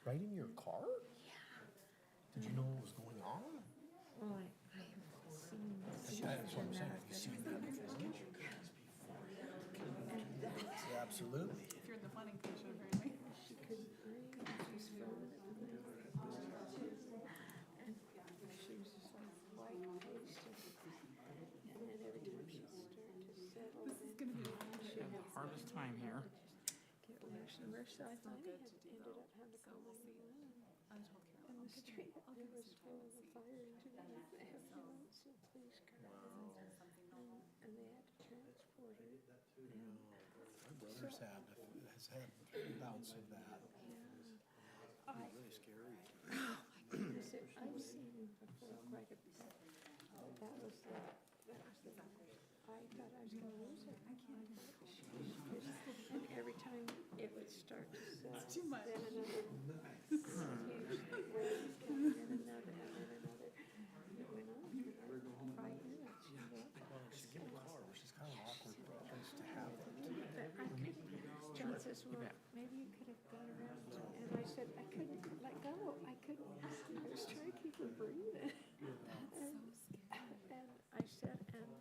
Right in your car? Did you know what was going on? Well, I have seen That's what I'm saying. Have you seen that before? Yeah, absolutely. If you're in the planning commission, apparently. she couldn't breathe. She's frozen at the mouth. And she was just like white-faced. And then every time she'd start to settle, This is gonna be she would Hardest time here. get worse and worse. So I finally ended up having to call 911. I told Carol. And the street was full of a fire engine and an ambulance and police cars. And they had to transport her. My brother's has had bouts of that. I, Really scary. goodness, I've seen him before quite a bit. That was the, I thought I was gonna lose her. I can't. And every time it would start to settle, Too much. then another huge wave came, then another, and then another. It went on for like 5 minutes, you know. Well, she's getting a car, which is kind of an awkward place to have it. But I couldn't, John says, well, maybe you could have got around to, and I said, I couldn't let go, I couldn't, I was trying to keep her breathing. And I said, and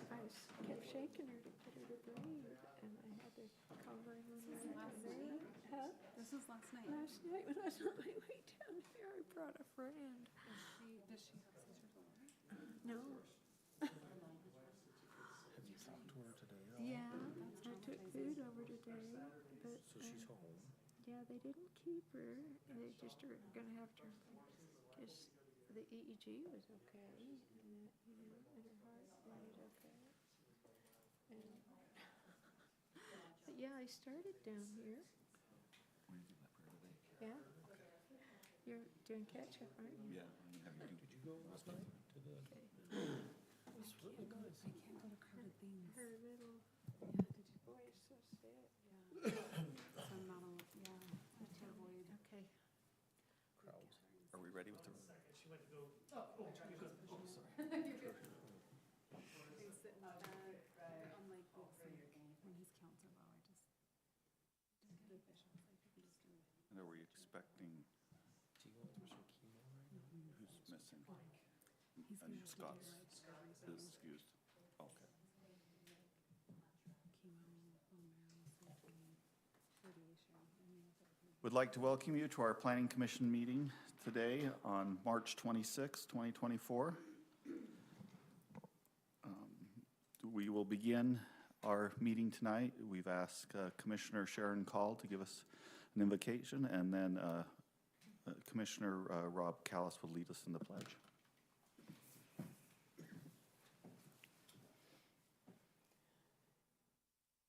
I kept shaking her to get her to breathe, and I had to call 911. Last night? Huh? This was last night. Last night when I was on my way down here, I brought a friend. Does she have seizures already? No. Have you talked to her today at all? Yeah, I took food over today, but. So she's home. Yeah, they didn't keep her. They just are gonna have to, because the EEG was okay, and that, you know, and her heart rate okay. And, but yeah, I started down here. Yeah. You're doing catch-up, aren't you? Yeah. Did you go last night to the? Okay. It's really nice. I can't go to crowded things. Her little Yeah, did you? boy is so sick. Yeah. So I'm not on, yeah, to avoid. Okay. Crowds. Are we ready with the? I sit in the back, on like weeks when his counts are low, I just get efficient, like you can just do it. And are we expecting Is he going through some chemo right now? who's missing? He's gonna have to do Scott's like is everything, excused. Okay. chemo, bone marrow, surgery, radiation, Would like to welcome you to our Planning Commission meeting today on March 26, 2024. We will begin our meeting tonight. We've asked Commissioner Sharon Call to give us an invocation, and then Commissioner Rob Callis will lead us in the pledge.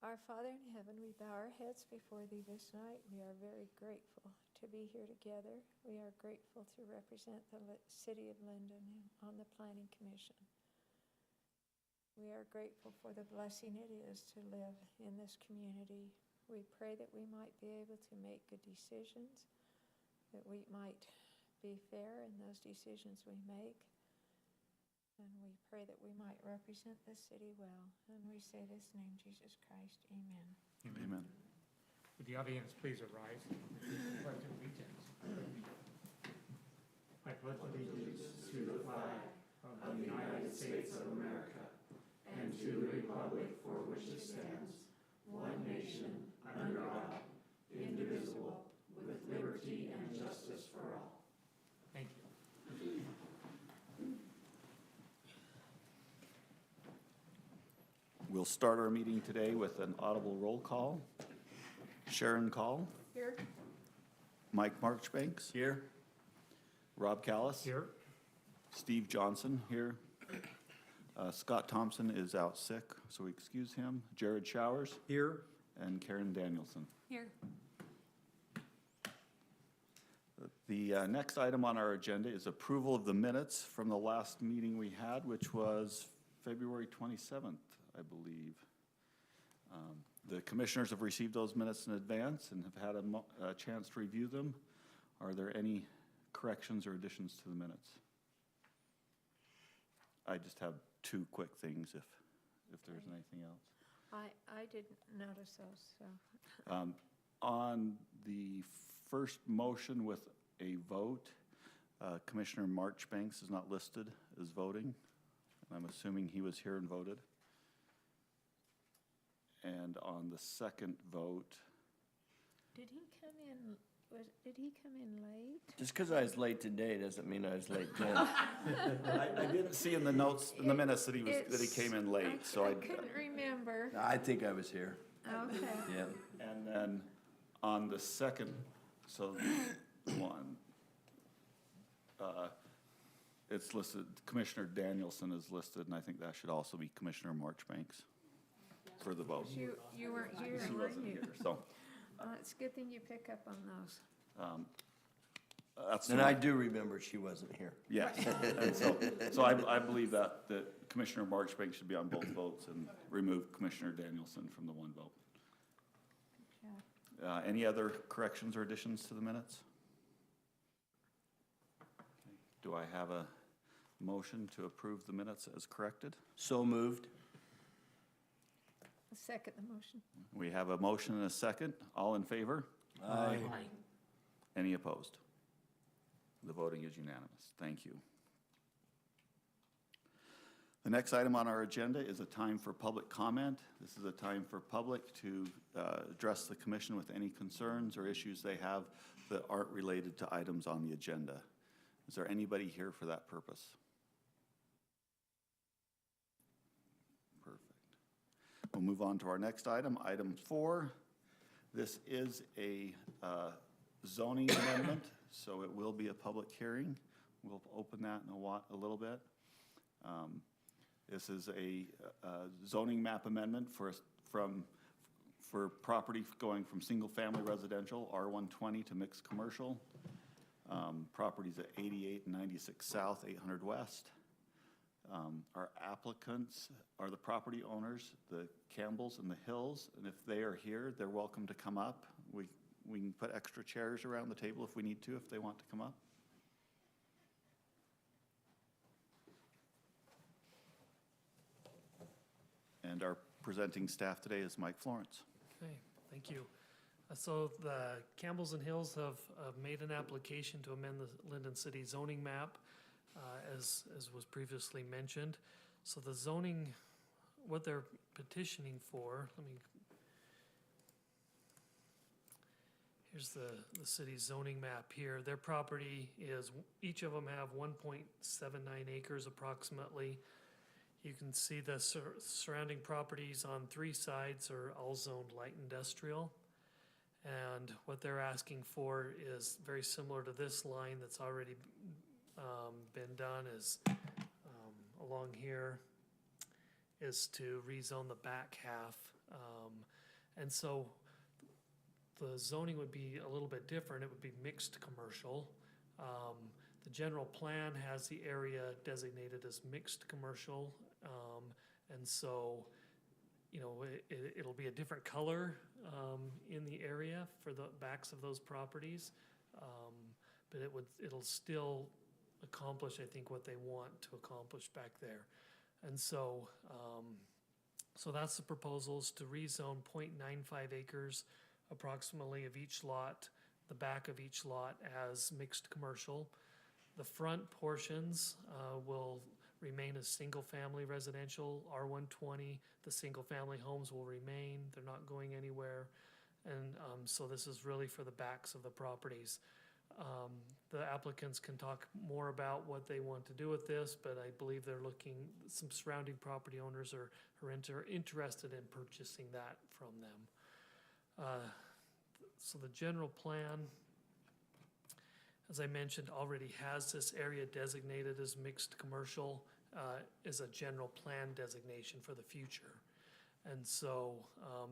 Our Father in heaven, we bow our heads before thee this night. We are very grateful to be here together. We are grateful to represent the city of Lindon on the Planning Commission. We are grateful for the blessing it is to live in this community. We pray that we might be able to make good decisions, that we might be fair in those decisions we make. And we pray that we might represent the city well. And we say this in name, Jesus Christ. Amen. Amen. Would the audience please arise? Pledge allegiance. I pledge allegiance to the flag of the United States of America and to the republic for which it stands, one nation, under God, indivisible, with liberty and justice for all. Thank you. We'll start our meeting today with an audible roll call. Sharon Call. Here. Mike Marchbanks. Here. Rob Callis. Here. Steve Johnson here. Scott Thompson is out sick, so we excuse him. Jared Showers. Here. And Karen Danielson. Here. The next item on our agenda is approval of the minutes from the last meeting we had, which was February 27th, I believe. The commissioners have received those minutes in advance and have had a chance to review them. Are there any corrections or additions to the minutes? I just have two quick things if there's anything else. I didn't notice those, so. On the first motion with a vote. Commissioner Marchbanks is not listed as voting. I'm assuming he was here and voted. And on the second vote, Did he come in, did he come in late? Just because I was late today doesn't mean I was late then. I didn't see in the notes, in the minutes that he came in late, so I couldn't remember. I think I was here, Okay. yeah. And then on the second, so one, it's listed, Commissioner Danielson is listed, and I think that should also be Commissioner Marchbanks for the vote. You weren't here, He were wasn't you? here, so, It's a good thing you pick up on those. that's. And I do remember she wasn't here. Yes, and so I believe that Commissioner Marchbanks should be on both votes and remove Commissioner Danielson from the one vote. Good job. Any other corrections or additions to the minutes? Do I have a motion to approve the minutes as corrected? So moved. I'll second the motion. We have a motion and a second. All in favor? Aye. Any opposed? The voting is unanimous. Thank you. The next item on our agenda is a time for public comment. This is a time for public to address the commission with any concerns or issues they have that aren't related to items on the agenda. Is there anybody here for that purpose? Perfect. We'll move on to our next item, item 4. This is a zoning amendment, so it will be a public hearing. We'll open that in a little bit. This is a zoning map amendment for property going from single-family residential, R120, to mixed commercial. Properties at 88 and 96 South, 800 West. Our applicants are the property owners, the Campbells and the Hills, and if they are here, they're welcome to come up. We can put extra chairs around the table if we need to, if they want to come up. And our presenting staff today is Mike Florence. Okay, thank you. So the Campbells and Hills have made an application to amend the Lindon City zoning map, as was previously mentioned. So the zoning, what they're petitioning for, here's the city's zoning map here. Their property is, each of them have 1.79 acres approximately. You can see the surrounding properties on 3 sides are all zoned light industrial. And what they're asking for is very similar to this line that's already been done, is along here, is to rezone the back half. And so the zoning would be a little bit different. It would be mixed commercial. The general plan has the area designated as mixed commercial. And so, you know, it'll be a different color in the area for the backs of those properties, but it'll still accomplish, I think, what they want to accomplish back there. And so, so that's the proposal, is to rezone 0.95 acres approximately of each lot, the back of each lot, as mixed commercial. The front portions will remain as single-family residential, R120. The single-family homes will remain. They're not going anywhere. And so this is really for the backs of the properties. The applicants can talk more about what they want to do with this, but I believe they're looking, some surrounding property owners are interested in purchasing that from them. So the general plan, as I mentioned, already has this area designated as mixed commercial, is a general plan designation for the future. And so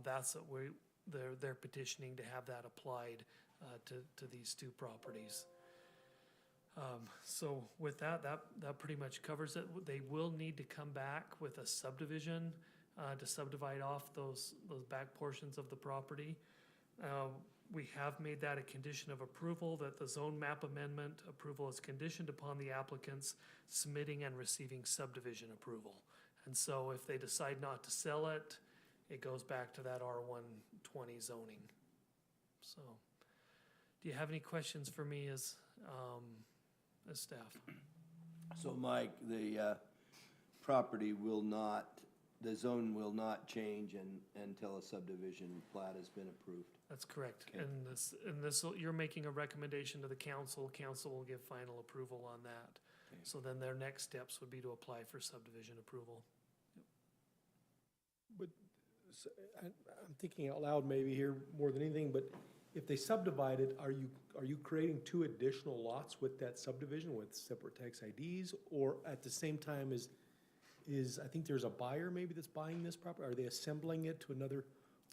that's what they're petitioning to have that applied to these 2 properties. So with that pretty much covers it. They will need to come back with a subdivision to subdivide off those back portions of the property. We have made that a condition of approval, that the zone map amendment approval is conditioned upon the applicants submitting and receiving subdivision approval. And so if they decide not to sell it, it goes back to that R120 zoning. So Do you have any questions for me as staff? So Mike, the property will not, the zone will not change until a subdivision plat has been approved? That's correct. Okay. And this, you're making a recommendation to the council. Council will give final approval on that. Okay. So then their next steps would be to apply for subdivision approval. So, I'm thinking out loud maybe here more than anything, but if they subdivide it, are you creating 2 additional lots with that subdivision with separate tax IDs? Or at the same time I think there's a buyer maybe that's buying this property? Are they assembling it to another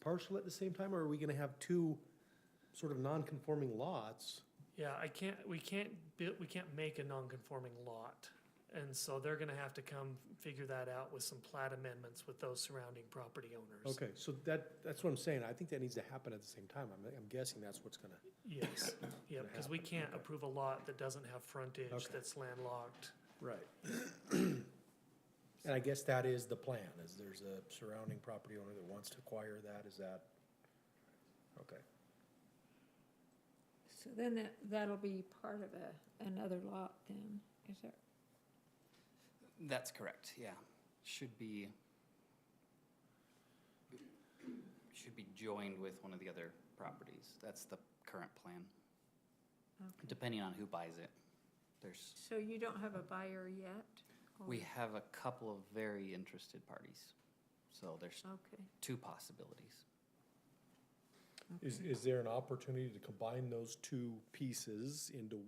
parcel at the same time? Or are we gonna have 2 sort of non-conforming lots? Yeah, we can't make a non-conforming lot. And so they're gonna have to come figure that out with some plat amendments with those surrounding property owners. Okay, so that's what I'm saying. I think that needs to happen at the same time. I'm guessing that's what's gonna. Yes, yeah, because we can't approve a lot that doesn't have frontage, Okay. that's landlocked. Right. And I guess that is the plan, is there's a surrounding property owner that wants to acquire that, is that? Okay. So then that'll be part of another lot then, is that? That's correct, yeah. Should be joined with one of the other properties. That's the current plan, Okay. depending on who buys it. So you don't have a buyer yet? or- We have a couple of very interested parties. So there's Okay. 2 possibilities. Is there an opportunity to combine those 2 pieces into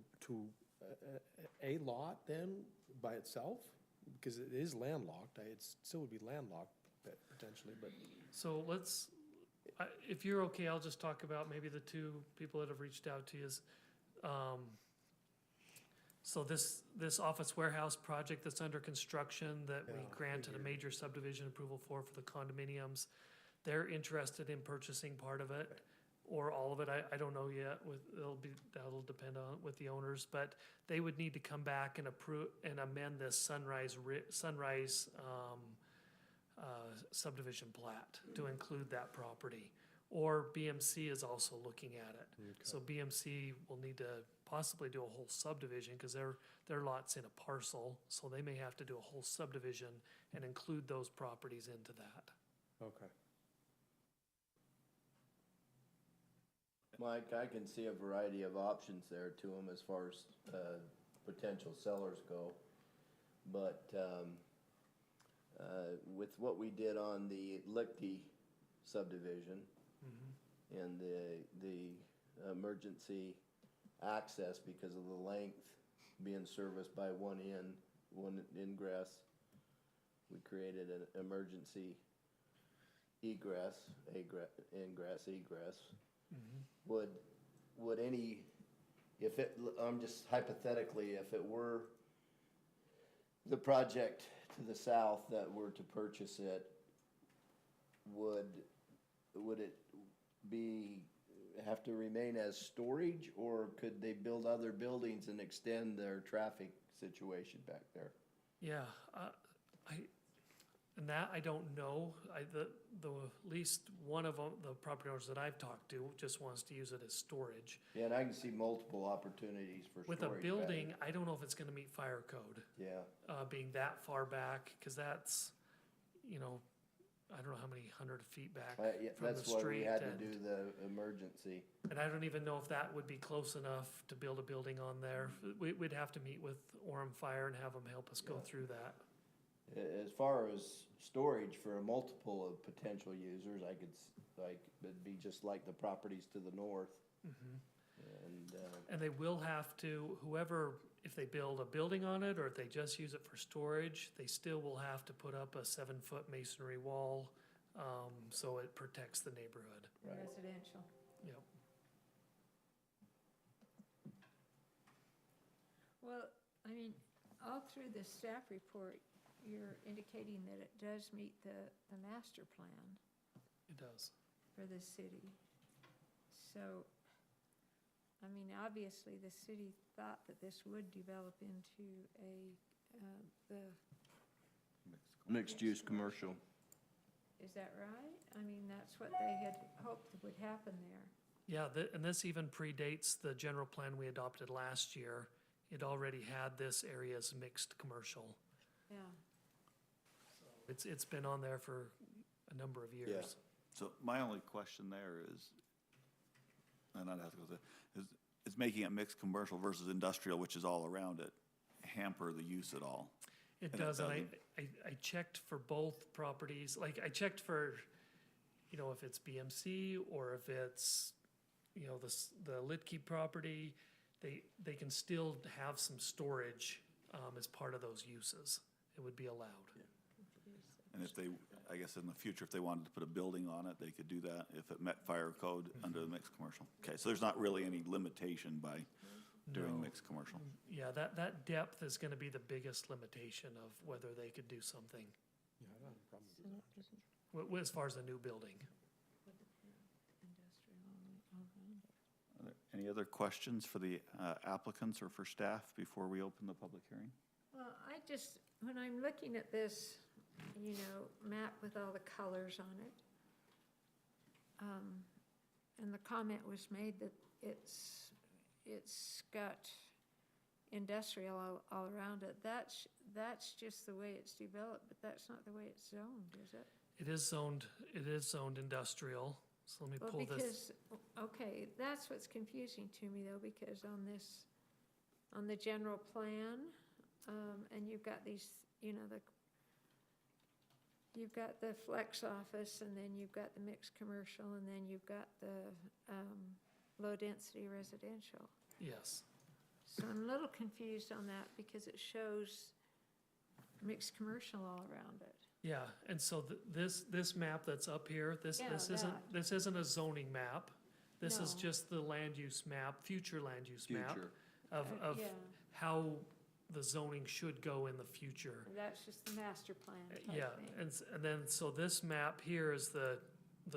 a lot then by itself? Because it is landlocked, it still would be landlocked potentially, but. So if you're okay, I'll just talk about maybe the 2 people that have reached out to you is, so this office warehouse project that's under construction that we Yeah, granted a figured. major subdivision approval for the condominiums, they're interested in purchasing part of it or all of it. I don't know yet. That'll depend on with the owners, but they would need to come back and approve and amend this Sunrise subdivision plat to include that property. Or BMC is also looking at it. So BMC will need to possibly do a whole subdivision because their lot's in a parcel, so they may have to do a whole subdivision and include those properties into that. Okay. Mike, I can see a variety of options there to them as far as potential sellers go. But with what we did on the Lichty subdivision and the emergency access because of the length being serviced by one ingress, we created an emergency ingress. Would any, if it, I'm just hypothetically, if it were the project to the south that were to purchase it, would it have to remain as storage, or could they build other buildings and extend their traffic situation back there? Yeah, I don't know. The at least one of the property owners that I've talked to just wants to use it as storage. Yeah, and I can see multiple opportunities for storage. With a back building, there. I don't know if it's gonna meet fire code, Yeah, being that far back, cause that's, I don't know how many 100 feet back yeah, from the that's why we street. had to do the emergency. And I don't even know if that would be close enough to build a building on there. We'd have to meet with Orem Fire and have them help us go through that. As far as storage for a multiple of potential users, it'd be just like the properties to the north. And they will have to, if they build a building on it or if they just use it for storage, they still will have to put up a 7-foot masonry wall, so it protects the neighborhood. Right. Residential. Yep. Well, I mean, all through the staff report, you're indicating that it does meet the master plan It does. for the city. So, I mean, obviously, the city thought that this would develop into the, Mixed-use commercial. is that right? I mean, that's what they had hoped would happen there. Yeah, and this even predates the general plan we adopted last year. It already had this area as mixed commercial. Yeah. It's been on there for a number of years. So my only question there is, and I'd have to go there, is making it mixed commercial versus industrial, which is all around it, hamper the use at all? It And it does, and doesn't. I checked for both properties, like I checked for, you know, if it's BMC or if it's, you know, the Litke property, they can still have some storage, as part of those uses. It would be allowed. And if they, I guess in the future, if they wanted to put a building on it, they could do that if it met fire code under the mixed commercial. Okay, so there's not really any limitation by doing No. mixed commercial. Yeah, that depth is gonna be the biggest limitation of whether they could do something, Yeah, I don't have a problem So with that doesn't as far as a new building. put the industrial all around it. Are there any other questions for the applicants or for staff before we open the public hearing? Well, when I'm looking at this, you know, map with all the colors on it, and the comment was made that it's got industrial all around it, that's just the way it's developed, but that's not the way it's zoned, is it? It is zoned industrial, so let me Well, pull this. because, okay, that's what's confusing to me though, because on the general plan, and you've got these, you know, you've got the flex office, and then you've got the mixed commercial, and then you've got the, low-density residential. Yes, So I'm a little confused on that because it shows mixed commercial all around it. yeah, and so this map that's up here, this Yeah, isn't a zoning map. This is No. just the land use map, future land use map of Yeah, how the zoning should go in the future. that's just the master plan type Yeah, thing. and then, so this map here is the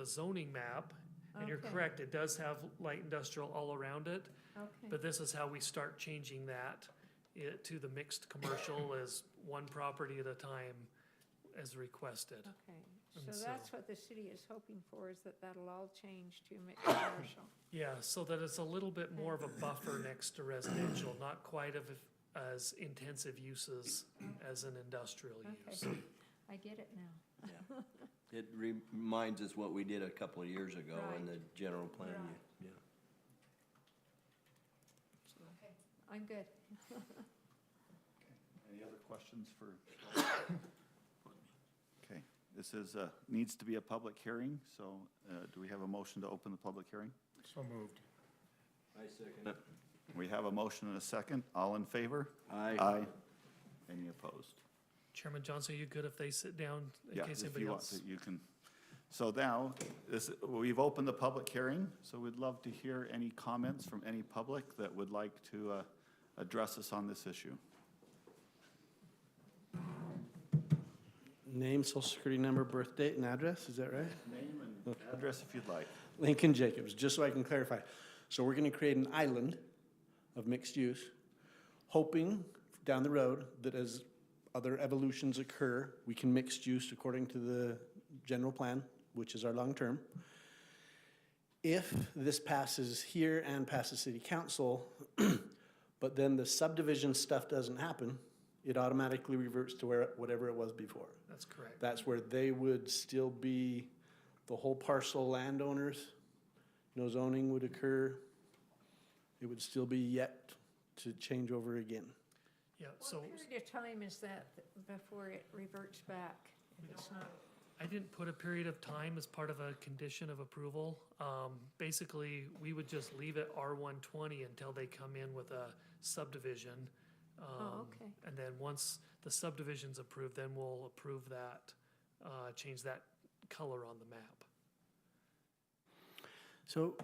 zoning map, and you're Okay. correct, it does have light industrial all around it, Okay, but this is how we start changing that to the mixed commercial as one property at a time as requested. okay. And So so- that's what the city is hoping for, is that that'll all change to mixed commercial. Yeah, so that it's a little bit more of a buffer next to residential, not quite as intensive uses as an industrial use. Okay, I get it now. It reminds us what we did a couple of years ago in Right. the general plan. Right. Yeah. I'm good. Any other questions for? Okay, this is, needs to be a public hearing, so do we have a motion to open the public hearing? So moved. I second it. We have a motion and a second. All in favor? Aye. Aye. Any opposed? Chairman Johnson, are you good if they sit down in Yeah, case if anybody you want else? to, you can. So now, we've opened the public hearing, so we'd love to hear any comments from any public that would like to address us on this issue. Name, social security number, birth date, and address, is that right? Name and address if you'd like. Lincoln Jacobs, just so I can clarify. So we're gonna create an island of mixed use, hoping down the road that as other evolutions occur, we can mixed use according to the general plan, which is our long-term. If this passes here and passes city council, but then the subdivision stuff doesn't happen, it automatically reverts to whatever it was before. That's correct. That's where they would still be the whole parcel landowners. No zoning would occur. It would still be yet to change over again. Yeah, so What period of time is that before it reverts back? If it's not, I didn't put a period of time as part of a condition of approval. Basically, we would just leave it R120 until they come in with a subdivision. okay. And then once the subdivision's approved, then we'll approve that, change that color on the map. So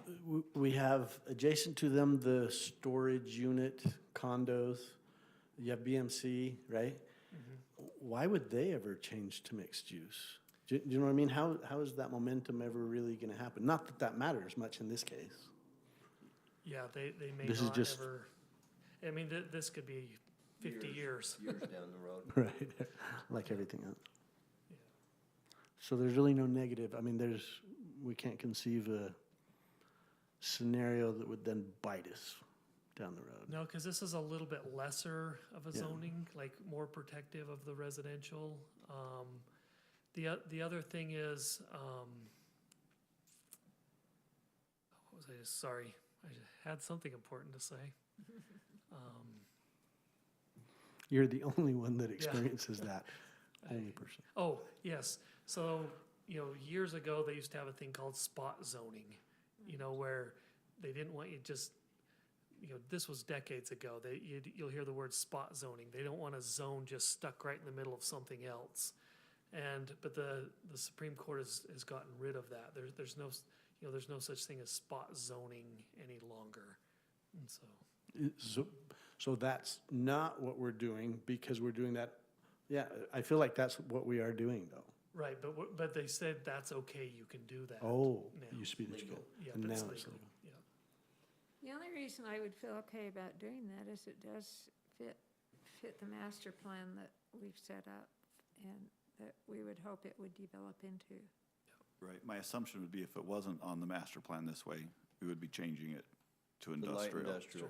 we have adjacent to them the storage unit condos. You have BMC, right? Why would they ever change to mixed use? Do you know what I mean? How is that momentum ever really gonna happen? Not that that matters much in this case. Yeah, they may This is not just- ever, I mean, this could be 50 years. Years down the road. Right, like everything else. Yeah. So there's really no negative, I mean, we can't conceive a scenario that would then bite us down the road. No, because this is a little bit lesser of a Yeah. zoning, like more protective of the residential. The other thing is, what was I just, sorry, I had something important to say. You're the only one that experiences that, only person. Oh, yes, so, years ago, they used to have a thing called spot zoning, where they didn't want you just, this was decades ago, you'll hear the word spot zoning, they don't want a zone just stuck right in the middle of something else. But the Supreme Court has gotten rid of that, there's no such thing as spot zoning any longer, and so. So that's not what we're doing, because we're doing that, yeah, I feel like that's what we are doing, though. Right, but they said that's okay, you can do that. Oh, now. it used to be that you Legal. could. Yeah, And it's now it's legal, legal. yeah. The only reason I would feel okay about doing that is it does fit the master plan that we've set up and that we would hope it would develop into. Right, my assumption would be if it wasn't on the master plan this way, we would be changing it to The light industrial. industrial.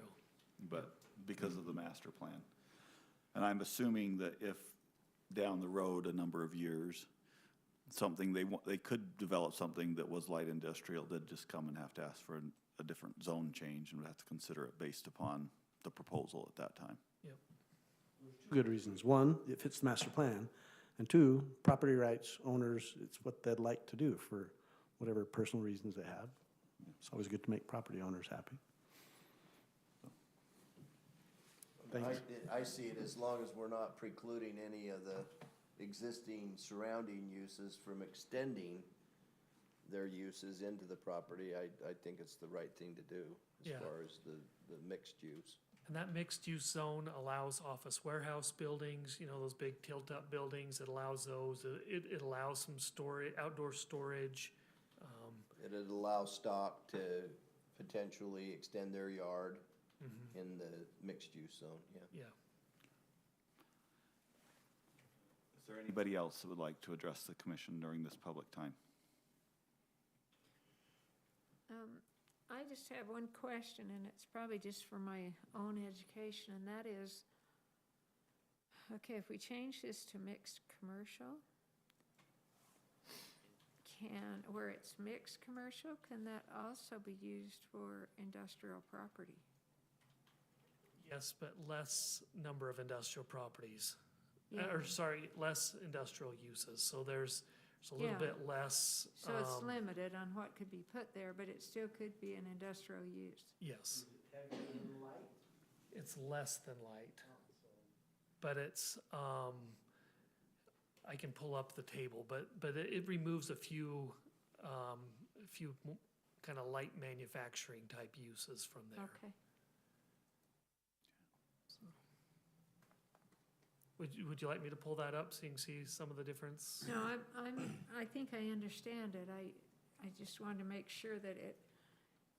But because of the master plan. And I'm assuming that if down the road, a number of years, something they could develop something that was light industrial, they'd just come and have to ask for a different zone change and would have to consider it based upon the proposal at that time. Yep. Good reasons. One, it fits the master plan, and two, property rights, owners, it's what they'd like to do for whatever personal reasons they have. It's always good to make property owners happy. Thanks. I see it as long as we're not precluding any of the existing surrounding uses from extending their uses into the property, I think it's the right thing to do as Yeah. far as the mixed use. And that mixed-use zone allows office warehouse buildings, those big tilt-up buildings, it allows those, it allows some storage, outdoor storage. It'd allow stock to potentially extend their yard in the mixed use zone, yeah. Yeah. Is there anybody else that would like to address the commission during this public time? I just have one question, and it's probably just for my own education, and that is, okay, if we change this to mixed commercial, where it's mixed commercial, can that also be used for industrial property? Yes, but less number of industrial properties. Yeah. Or sorry, less industrial uses, so there's a little Yeah. bit less. So it's limited on what could be put there, but it still could be an industrial use. Yes. It's less than light. But it's, I can pull up the table, but it removes a few kind of light manufacturing type uses from there. Okay. Would you like me to pull that up so you can see some of the difference? No, I think I understand it. I just wanted to make sure that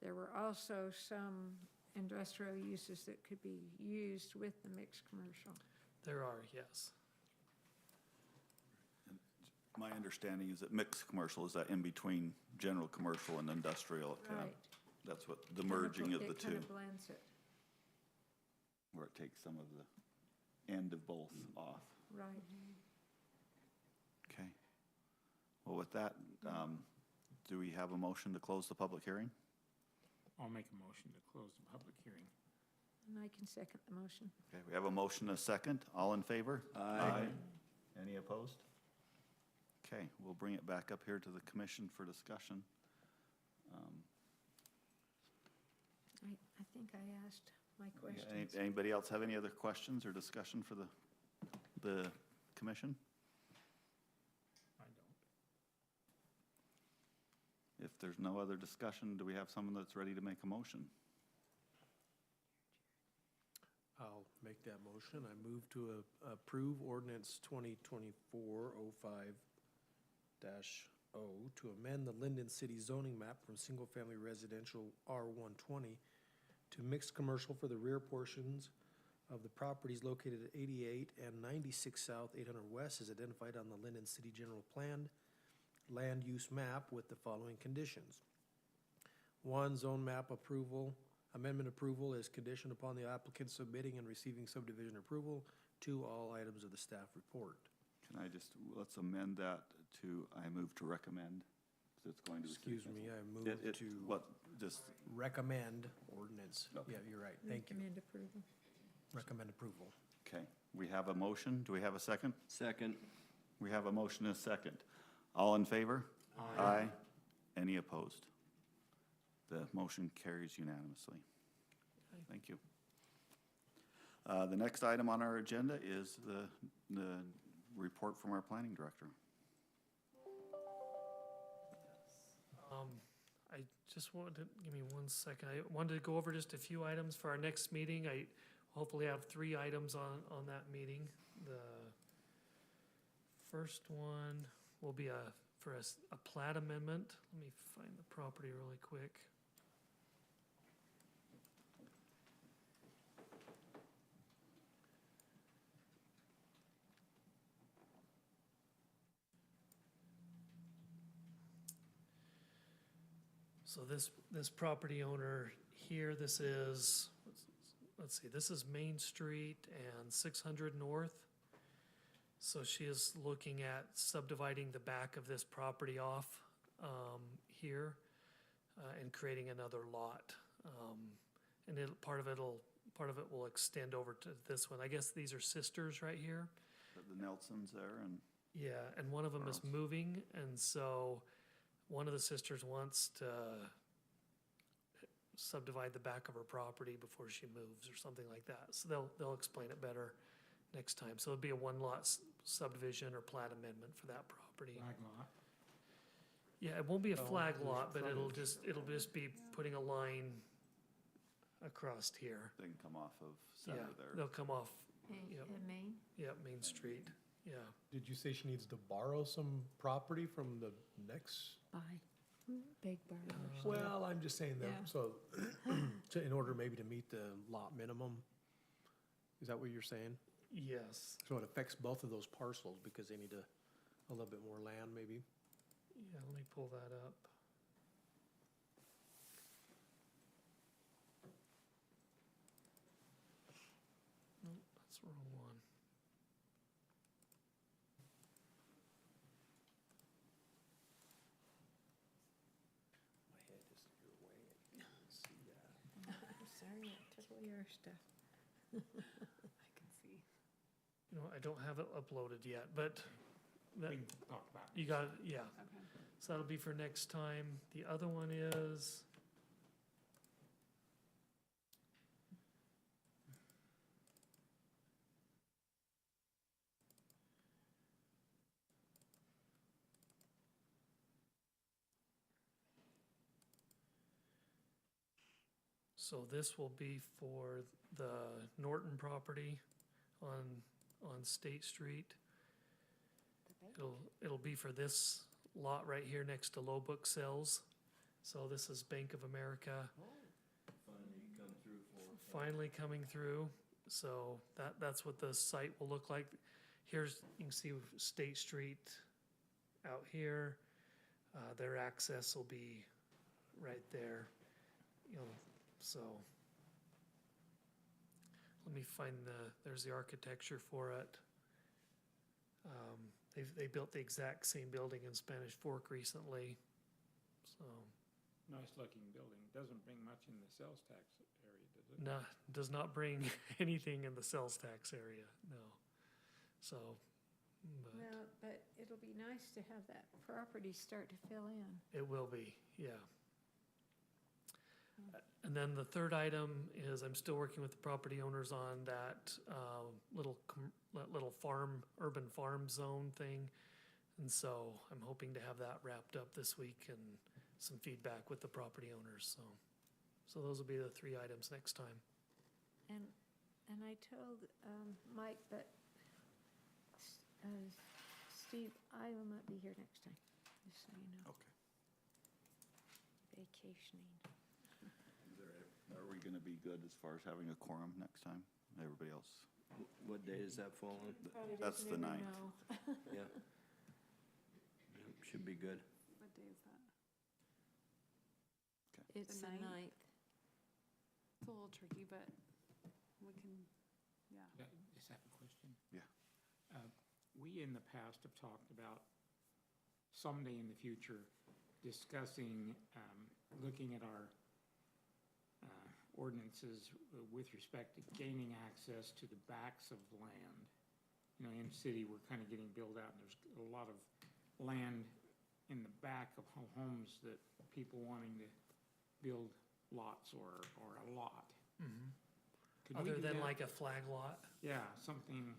there were also some industrial uses that could be used with the mixed commercial. There are, yes. My understanding is that mixed commercial is that in between general commercial and industrial. It kind of- Right. That's what, the merging of the It two, kind of blends it, where it takes some of the end of both off. right. Okay. Well, with that, do we have a motion to close the public hearing? I'll make a motion to close the public hearing. And I can second the motion. Okay, we have a motion and a second. All in favor? Aye. Any opposed? Okay, we'll bring it back up here to the commission for discussion. I think I asked my questions. Anybody else have any other questions or discussion for the commission? I don't. If there's no other discussion, do we have someone that's ready to make a motion? I'll make that motion. I move to approve ordinance 2024-05-0 to amend the Lindon City zoning map from single-family residential R120 to mixed commercial for the rear portions of the properties located at 88 and 96 South, 800 West, as identified on the Lindon City General Plan land use map with the following conditions. One, zone map approval, amendment approval is conditioned upon the applicant submitting and receiving subdivision approval. Two, all items of the staff report. Can I just, let's amend that to, I move to recommend, because it's going to the city Excuse me, council. I move to What, just, recommend ordinance. Okay. Yeah, you're right, thank you. Recommend approval. Recommend approval. okay, we have a motion, do we have a second? Second. We have a motion and a second. All in favor? Aye. Any opposed? The motion carries unanimously. Thank you. The next item on our agenda is the report from our planning director. I just wanted, give me 1 second. I wanted to go over just a few items for our next meeting. I hopefully have 3 items on that meeting. The first one will be for a plat amendment. Let me find the property really quick. So this property owner here, this is, let's see, this is Main Street and 600 North. So she is looking at subdividing the back of this property off here and creating another lot. And part of it will extend over to this one. I guess these are sisters right here. The Nelsons there, and Yeah, and one of them is Charles. moving, and so one of the sisters wants to subdivide the back of her property before she moves or something like that. So they'll explain it better next time. So it'll be a one lot subdivision or plat amendment for that property. Flag lot. Yeah, it won't be a Oh, flag there's lot, but it'll frontage. just be putting a line across here. they can come off of Yeah, Center there. they'll come off, Yep. In Maine? Main Street, yeah. Did you say she needs to borrow some property from the next? Buy. Big barn. Well, I'm just saying that, Yeah. so, in order maybe to meet the lot minimum? Is that what you're saying? Yes, So it affects both of those parcels because they need a little bit more land maybe? yeah, let me pull that up. Nope, that's the wrong one. My head is your way, I can't see that. Sorry, I took away your stuff. I can see. You know, I don't have it uploaded yet, but that, We can talk about it. you got it, yeah. Okay. So that'll be for next time. The other one is, so this will be for the Norton property on State Street. It'll be for this lot right here next to Low Book Sales. So this is Bank of America Finally come through for. finally coming through. So that's what the site will look like. Here's, you can see State Street out here. Their access will be right there, you know, so. Let me find there's the architecture for it. They built the exact same building in Spanish Fork recently, so, Nice looking building. Doesn't bring much in the sales tax area, does it? no, does not bring anything in the sales tax area, no. So, but Well, but it'll be nice to have that property start to fill in. it will be, yeah. And then the third item is I'm still working with the property owners on that little farm, urban farm zone thing. And so I'm hoping to have that wrapped up this week and some feedback with the property owners, so those will be the 3 items next time. And I told Mike, but Steve, I will not be here next time, just so you know. Okay. Vacationing. Are we gonna be good as far as having a quorum next time? Everybody else? What day does that fall on? Probably That's doesn't the even 9th. know. Yeah. Should be good. What day is that? It's the 9th. It's a little tricky, but we can, yeah. Just have a question. Yeah. We in the past have talked about someday in the future discussing, looking at our ordinances with respect to gaining access to the backs of land. You know, in city, we're kind of getting built out, and there's a lot of land in the back of homes that people wanting to build lots or a lot. Could we Other do than that? like a flag lot? Yeah, something,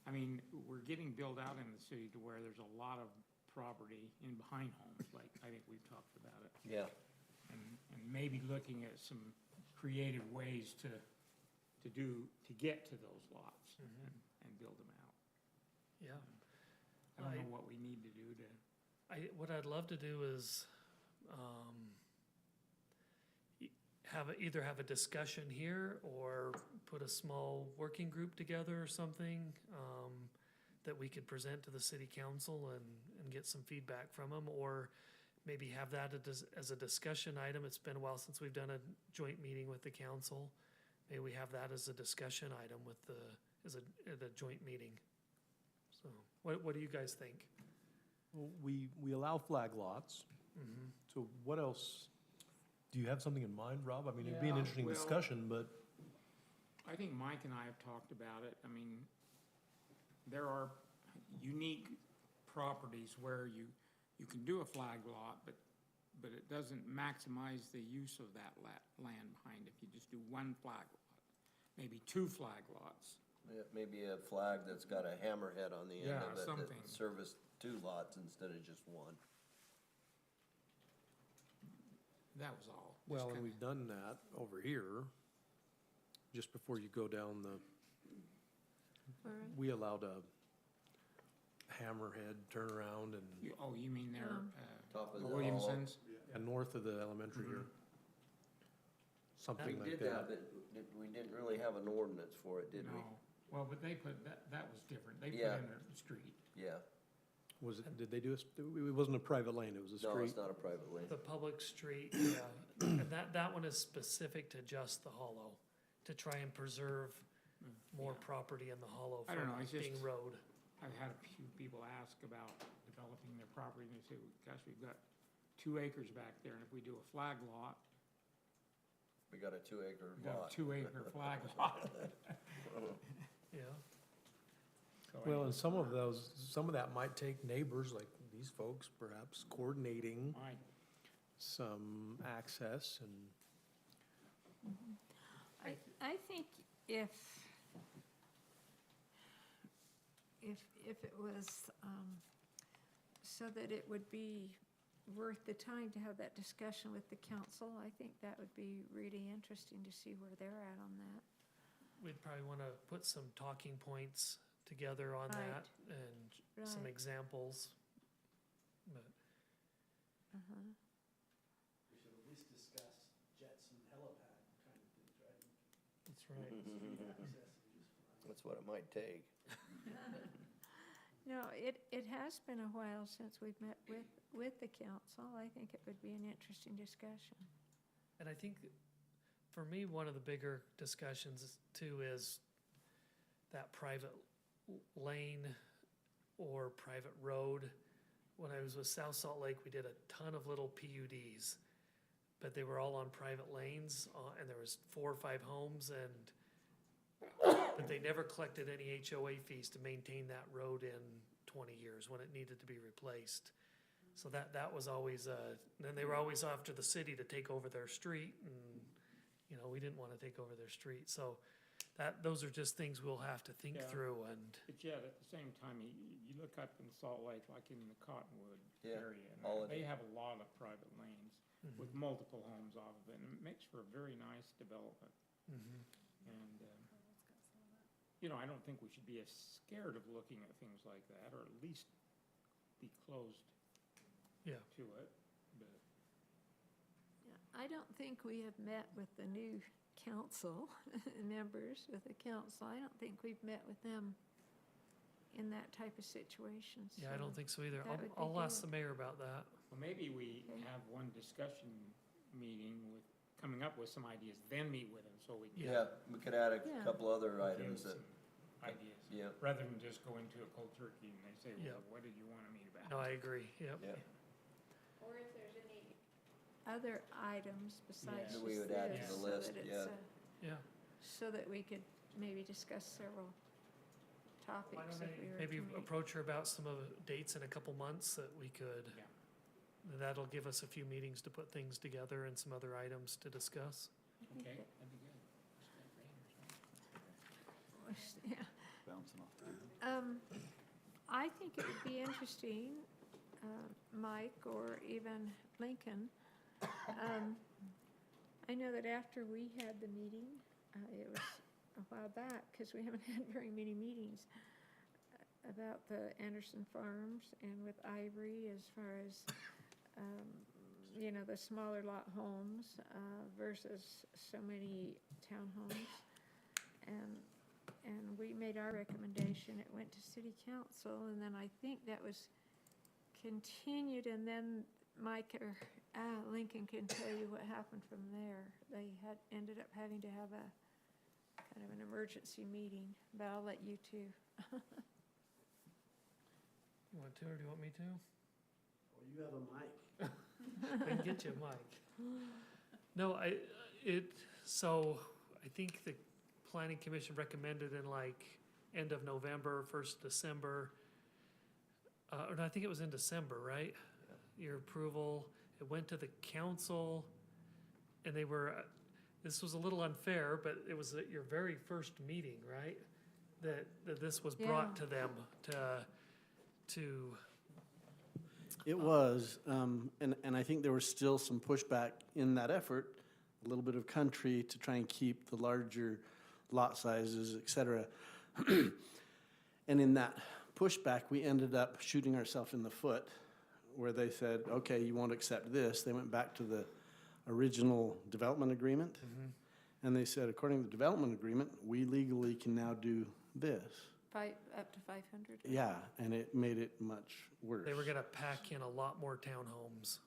I mean, we're getting built out in the city to where there's a lot of property in behind homes, like I think we've talked about it. Yeah. And maybe looking at some creative ways to get to those lots and build them out. Yeah. I don't know what we need to do to, What I'd love to do is, either have a discussion here or put a small working group together or something, that we could present to the city council and get some feedback from them, or maybe have that as a discussion item. It's been a while since we've done a joint meeting with the council. Maybe we have that as a discussion item with the joint meeting. So, what do you guys think? Well, we allow flag lots, so what else? Do you have something in mind, Rob? I mean, it'd be an Yeah, interesting well- discussion, but I think Mike and I have talked about it. I mean, there are unique properties where you can do a flag lot, but it doesn't maximize the use of that land behind if you just do one flag lot, maybe 2 flag lots. Yeah, maybe a flag that's got a hammerhead on the end Yeah, of it something. that service 2 lots instead of just 1. That was all. Just well, and kinda- we've done that over here. Just before you go down All right. we allowed a hammerhead turnaround and Oh, you mean there, Top of the the Williamsons? north of the elementary here. We Something like did that. that, but we didn't really have an ordinance for it, did we? No. Well, but they put, that was different. They put Yeah. in a street. Yeah. Was it, did they do it wasn't a private lane, it was a No, street? it's not a private lane. The public street, yeah, and that one is specific to just the hollow, to try and preserve more Yeah. property in the hollow I don't know, from it's being just- road. I've had a few people ask about developing their property, and they say, gosh, we've got 2 acres back there, and if we do a flag lot, We got a 2-acre we got a lot. 2-acre flag lot. Yeah, So Well, and some of that might take neighbors like these folks perhaps coordinating Mike, some access and, I think if it was, so that it would be worth the time to have that discussion with the council, I think that would be really interesting to see where they're at on that. we'd probably wanna put some talking points together on Right. that and some Right. examples. But, Uh-huh. We should at least discuss jets and helipad kind of things, right? that's right. That's what it might take. No, it has been a while since we've met with the council. I think it would be an interesting discussion. And I think, for me, one of the bigger discussions too is that private lane or private road. When I was with South Salt Lake, we did a ton of little PUDs, but they were all on private lanes, and there was 4 or 5 homes, but they never collected any HOA fees to maintain that road in 20 years when it needed to be replaced. So that was always, then they were always after the city to take over their street, and, we didn't want to take over their street. So those are just things we'll have to think Yeah. through, and, but yet, at the same time, you look up in Salt Lake, like in the Cottonwood Yeah, area, all and of they it. have a lot of private lanes with multiple homes off of it, and it makes for a very nice development. And, I don't think we should be as scared of looking at things like that, or at least be closed yeah. to it, but. Yeah, I don't think we have met with the new council members, with the council. I don't think we've met with them in that type of situation. Yeah, I don't think so either. that would be I'll ask the good. mayor about that. Well, maybe we Okay. have one discussion meeting with, coming up with some ideas, then meet with them, so we can Yeah, we could add a Yeah. couple other give items that, some ideas. yeah, Rather than just go into a cold turkey and they say, well, Yep. what did you want to meet about? No, I agree, yep. yeah. Or if there's any other items besides Yeah. just We would add to this, the so list, that it's, yeah. Yeah. so that we could maybe discuss several Why topics don't if we I were maybe to meet. approach her about some of the dates in a couple months that we could, Yeah. that'll give us a few meetings to put things together and some other items to discuss. Okay, that'd be good. Just like rain or something. Yeah. Bouncing off the I think it would be interesting, Mike, or even Lincoln. I know that after we had the meeting, it was a while back, because we haven't had very many meetings, about the Anderson Farms and with Ivory as far as, the smaller lot homes versus so many townhomes. And we made our recommendation, it went to city council, and then I think that was continued, and then Mike or Lincoln can tell you what happened from there. They ended up having to have a kind of an emergency meeting, but I'll let you two. You want to, or do you want me to? Well, you have a mic. I can get you a mic. No, so I think the planning commission recommended in like end of November, 1st December. Or no, I think it was in December, right? Your approval, it went to the council and they were, this was a little unfair, but it was at your very first meeting, right? That this was brought Yeah. to them to It was, and I think there was still some pushback in that effort, a little bit of country to try and keep the larger lot sizes, et cetera. And in that pushback, we ended up shooting ourselves in the foot, where they said, okay, you won't accept this. They went back to the original development agreement, and they said, according to the development agreement, we legally can now do this. Up to 500? Yeah, and it made it much worse. they were gonna pack in a lot more townhomes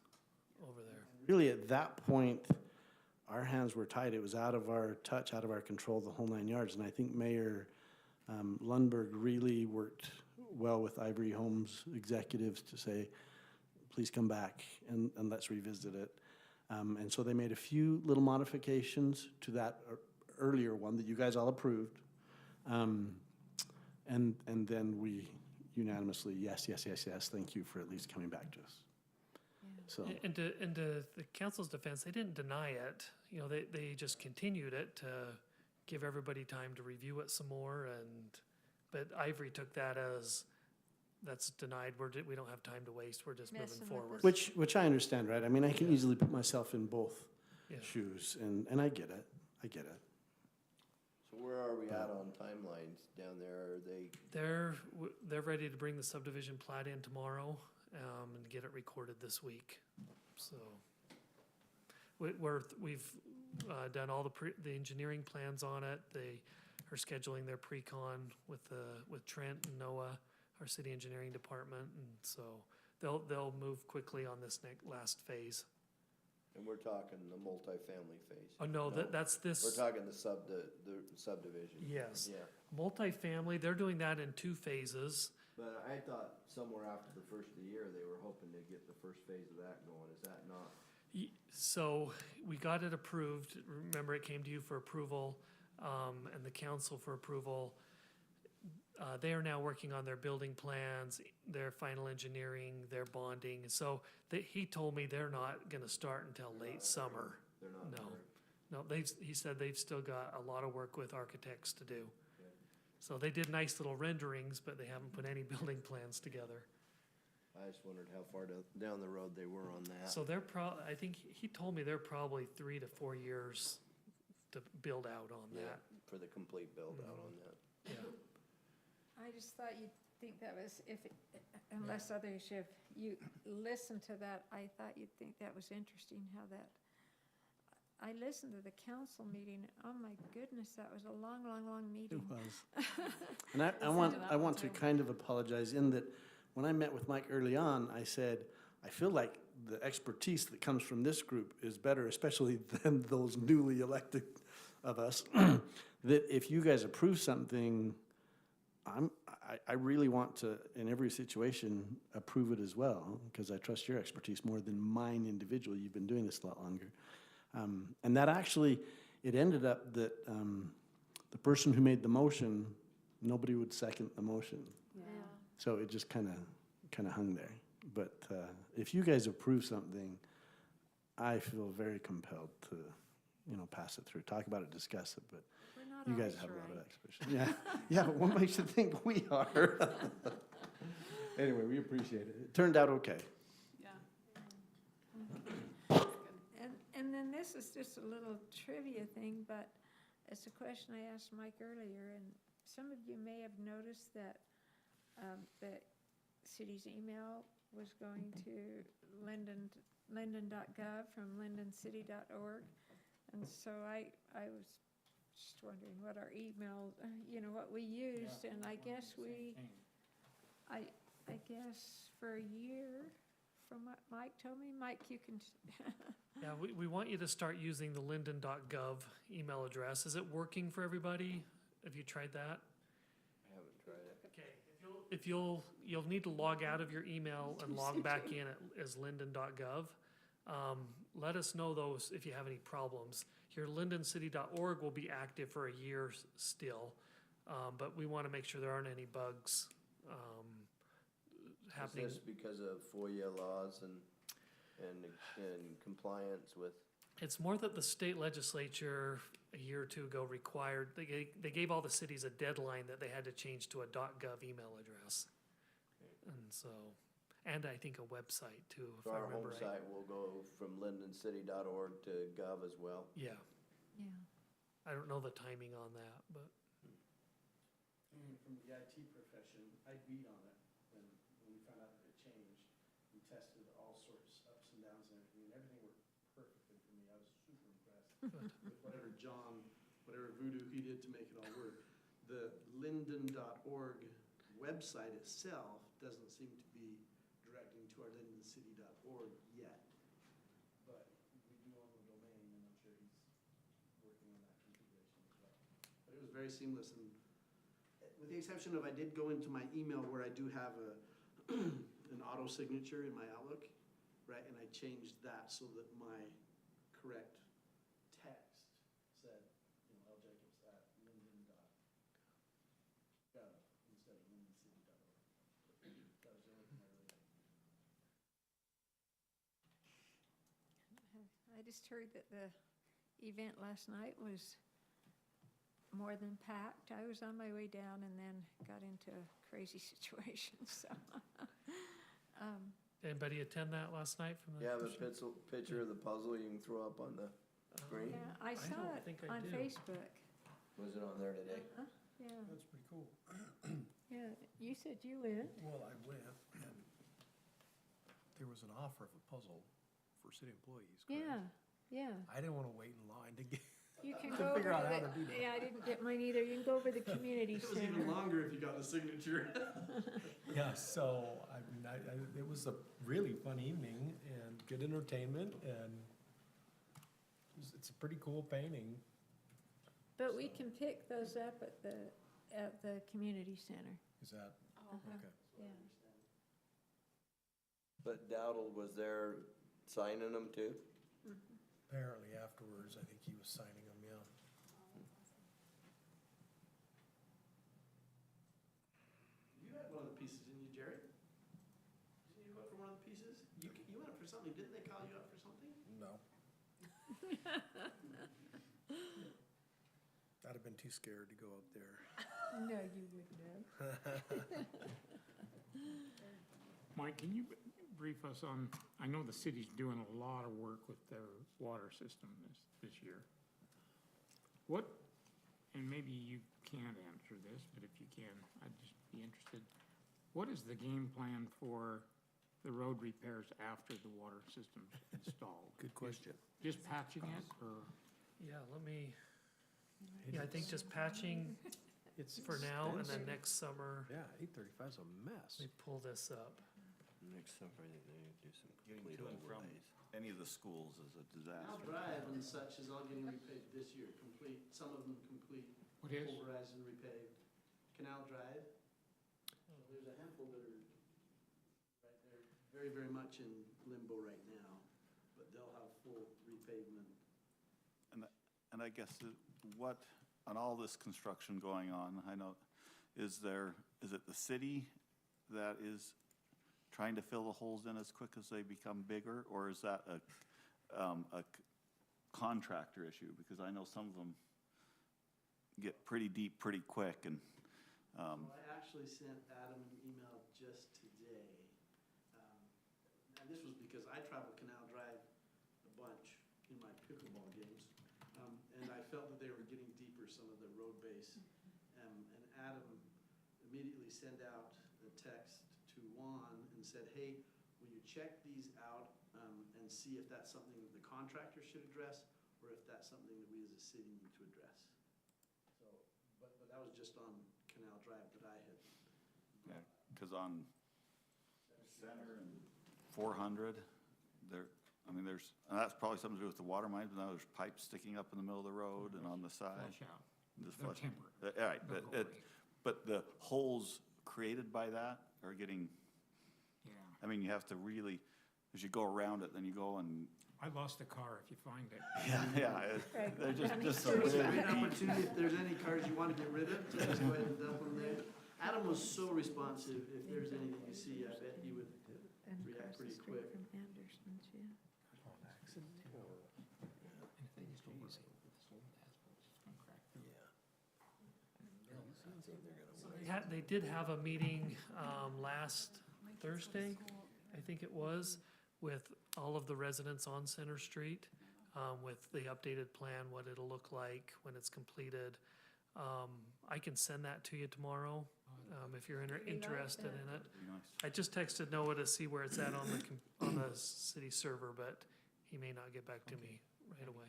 over there. Really, at that point, our hands were tied. It was out of our touch, out of our control, the whole 9 yards. And I think Mayor Lundberg really worked well with Ivory Homes executives to say, please come back and let's revisit it. And so they made a few little modifications to that earlier one that you guys all approved. And then we unanimously, yes, thank you for at least coming back to us. So, And to the council's defense, they didn't deny it. You know, they just continued it to give everybody time to review it some more. But Ivory took that as, that's denied. We don't have time to waste. We're just moving Messing with forward. this. which I understand, right? I mean, I can easily put myself in both Yeah. shoes, and I get it. So where are we at on timelines down there? Are they, They're ready to bring the subdivision plat in tomorrow, and get it recorded this week. So we've done all the engineering plans on it. They are scheduling their pre-con with Trent and Noah, our city engineering department, and so they'll move quickly on this last phase. and we're talking the multifamily phase? Oh, no, that's this. We're talking the subdivision? Yes. Yeah, Multifamily, they're doing that in 2 phases. but I thought somewhere after the first of the year, they were hoping to get the first phase of that going. Is that not? So we got it approved. Remember, it came to you for approval, and the council for approval. They are now working on their building plans, their final engineering, their bonding. So he told me they're not gonna start until late summer. They're not No. there. No, he said they've still got a lot of work with architects to do. So they did nice little renderings, but they haven't put any building plans together. I just wondered how far down the road they were on that. So they're I think he told me they're probably 3 to 4 years to build out on Yeah, that. for the complete build out on that. Yeah. I just thought you'd think that was, unless others you listened to that, I thought you'd think that was interesting, how that, I listened to the council meeting, oh my goodness, that was a long meeting. It was. And I want to kind of apologize in that when I met with Mike early on, I said, I feel like the expertise that comes from this group is better, especially than those newly elected of us, that if you guys approve something, I really want to, in every situation, approve it as well, because I trust your expertise more than mine individually. You've been doing this a lot longer. And that actually, it ended up that the person who made the motion, nobody would second the motion. Yeah. So it just kind of hung there. But if you guys approve something, I feel very compelled to, pass it through, talk about it, discuss it, but We're not you guys always have a lot of right. expertise. Yeah, but what makes you think we are? Anyway, we appreciate it. It turned out okay. Yeah. And then this is just a little trivia thing, but it's a question I asked Mike earlier, and some of you may have noticed that the city's email was going to Lindon.gov from lindoncity.org. And so I was just wondering what our email, what we used, and I guess I guess for a year, from what Mike told me, Mike, you can, Yeah, we want you to start using the Lindon.gov email address. Is it working for everybody? Have you tried that? I haven't tried it. Okay, if you'll need to log out of your email and log back in as Lindon.gov. Let us know those if you have any problems. Your lindoncity.org will be active for a year still, but we want to make sure there aren't any bugs happening. Is this because of FOIA laws and compliance with? It's more that the state legislature a year or two ago required, they gave all the cities a deadline that they had to change to a .gov email address. And so, and I think a website too, if So I our home remember right. site will go from lindoncity.org to gov as well? Yeah, yeah. I don't know the timing on that, but From the IT profession, I beat on it when we found out that it changed. We tested all sorts of ups and downs and everything worked perfectly for me. I was super impressed with whatever voodoo he did to make it all work. The Lindon.org website itself doesn't seem to be directing to our lindoncity.org yet. But we do own the domain, and I'm sure he's working on that configuration as well. But it was very seamless, and with the exception of I did go into my email where I do have an auto signature in my Outlook, right? And I changed that so that my correct text said, L. Jacobs at Lindon.gov instead of lindoncity.org. That was the only thing I really had. I just heard that the event last night was more than packed. I was on my way down and then got into a crazy situation, so. anybody attend that last night from the? You have a picture of the puzzle you can throw up on the screen? Yeah, I saw don't it think I on do. Facebook. Was it on there today? Yeah, That's pretty cool. yeah. You said you went. Well, I went, and there was an offer of a puzzle for city employees, correct? Yeah, yeah. I didn't want to wait in line to get, You can To go over figure out how to to do the, that. yeah, I didn't get mine either. You can go over to the community It was center. even longer if you got the signature. yeah, so, I mean, it was a really fun evening and good entertainment, and it's a pretty cool painting. But we can pick those up at the community center. Is that, Oh, okay. Yeah. But Dowdle was there signing them too? Apparently afterwards, I think he was signing them, yeah. You had one of the pieces, didn't you, Jerry? Didn't you go up for one of the pieces? You went up for something, didn't they call you up for something? No. I'd have been too scared to go up there. No, you wouldn't have. Mike, can you brief us on, I know the city's doing a lot of work with their water system this year. What, and maybe you can't answer this, but if you can, I'd just be interested. What is the game plan for the road repairs after the water system's installed? Good question. Just patching it, or? Yeah, I think just patching It's for now, and then expensive. next summer, Yeah, 835's a mess. we pull this up. Next summer, they do some Getting complete to and from overlays. any of the schools is a Canal disaster. Drive and such is all getting repaved this year, complete, some of them complete, What is? pulverized and repaved. Canal Drive, so there's a handful that are right there, very, very much in limbo right now, but they'll have full repavement. And I guess what, on all this construction going on, I know, is it the city that is trying to fill the holes in as quick as they become bigger? Or is that a contractor issue? Because I know some of them get pretty deep pretty quick and, So I actually sent Adam an email just today. And this was because I travel Canal Drive a bunch in my pickleball games. And I felt that they were getting deeper, some of the road base. And Adam immediately sent out a text to Juan and said, hey, will you check these out and see if that's something that the contractor should address or if that's something that we as a city need to address? So, but that was just on Canal Drive that I had. yeah, because on Center and 400, and that's probably something to do with the water lines, but now there's pipes sticking up in the middle of the road and on the side. Flush out. Just They're flush- temporary. All right, They'll but go away. but the holes created by that are getting, Yeah. I mean, you have to really, as you go around it, then you go and, I lost a car if you find it. Craig, they're I mean, just so It's a really great deep. opportunity, if there's any cars you want to get rid of, to just go ahead and dump them there. Adam was so responsive, if there's anything you see, I bet he would And react across the pretty street quick. from Anderson's, yeah. They did have a meeting last Thursday, I think it was, with all of the residents on Center Street, with the updated plan, what it'll look like when it's completed. I can send that to you tomorrow, if you're interested in it. I just texted Noah to see where it's at on the city server, but he may not get back to me right away.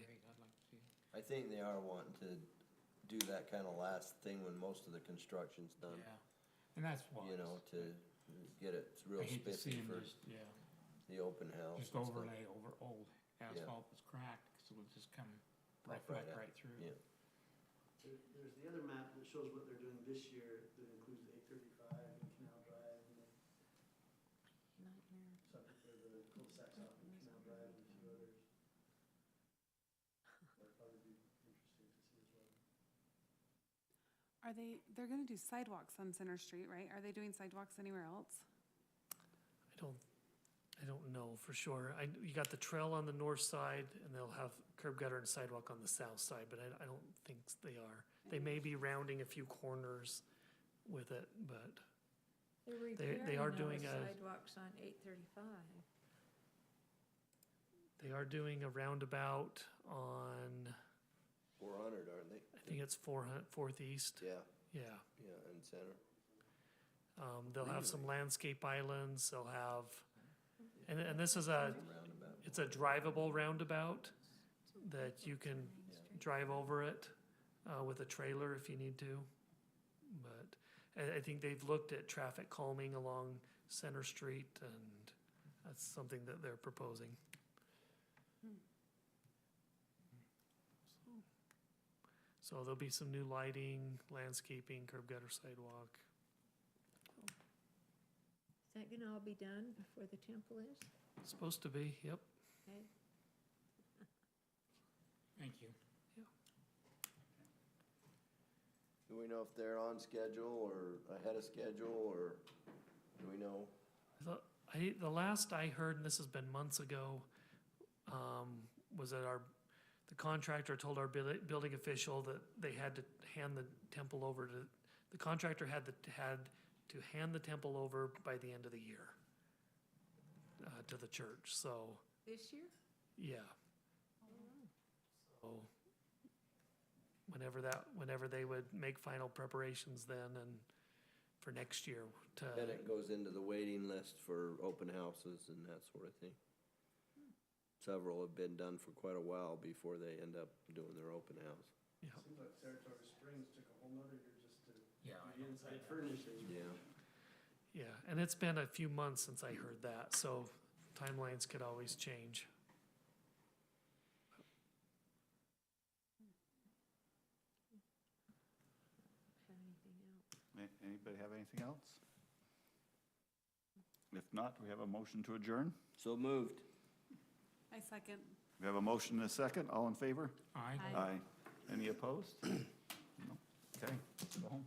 I think they are wanting to do that kind of last thing when most of the construction's done, Yeah, and that's why. you know, to get it real I hate to see spiffy them for just, yeah, the open house. just and stuff. overlay over old asphalt that's cracked, so it'll just come right Right out. right through. Yeah. There's the other map that shows what they're doing this year, that includes 835 and Canal Drive, and Nightmare. subject to the cul-de-sacs off in Canal Drive and a few others. That'd probably be interesting to see as well. They're gonna do sidewalks on Center Street, right? Are they doing sidewalks anywhere else? I don't know for sure. You got the trail on the north side, and they'll have curb gutter and sidewalk on the south side, but I don't think they are. They may be rounding a few corners with it, but They're they are repairing doing those a- sidewalks on 835. they are doing a roundabout on, 400, aren't they? I think it's 4th East. Yeah, Yeah. yeah, and center. They'll have some landscape islands, they'll have, and this is Roundabout. it's a drivable roundabout that you can drive over it with a trailer if you need to. But I think they've looked at traffic calming along Center Street, and that's something that they're proposing. So there'll be some new lighting, landscaping, curb gutter, sidewalk. Is that gonna all be done before the temple is? Supposed to be, yep. Okay. Thank you. Do we know if they're on schedule or ahead of schedule, or do we know? The last I heard, and this has been months ago, was that the contractor told our building official that they had to hand the temple over to, the contractor had to hand the temple over by the end of the year to the church, so, This year? yeah. So, whenever they would make final preparations then, and for next year to. Then it goes into the waiting list for open houses and that sort of thing. Several have been done for quite a while before they end up doing their open house. Yeah. Seems like Saratoga Springs took a whole nother year just to Yeah. do the inside furnishing. Yeah. Yeah, and it's been a few months since I heard that, so timelines could always change. Anybody have anything else? If not, we have a motion to adjourn. So moved. I second. We have a motion and a second. All in favor? Aye. Aye. Any opposed? No. Okay, let's go home.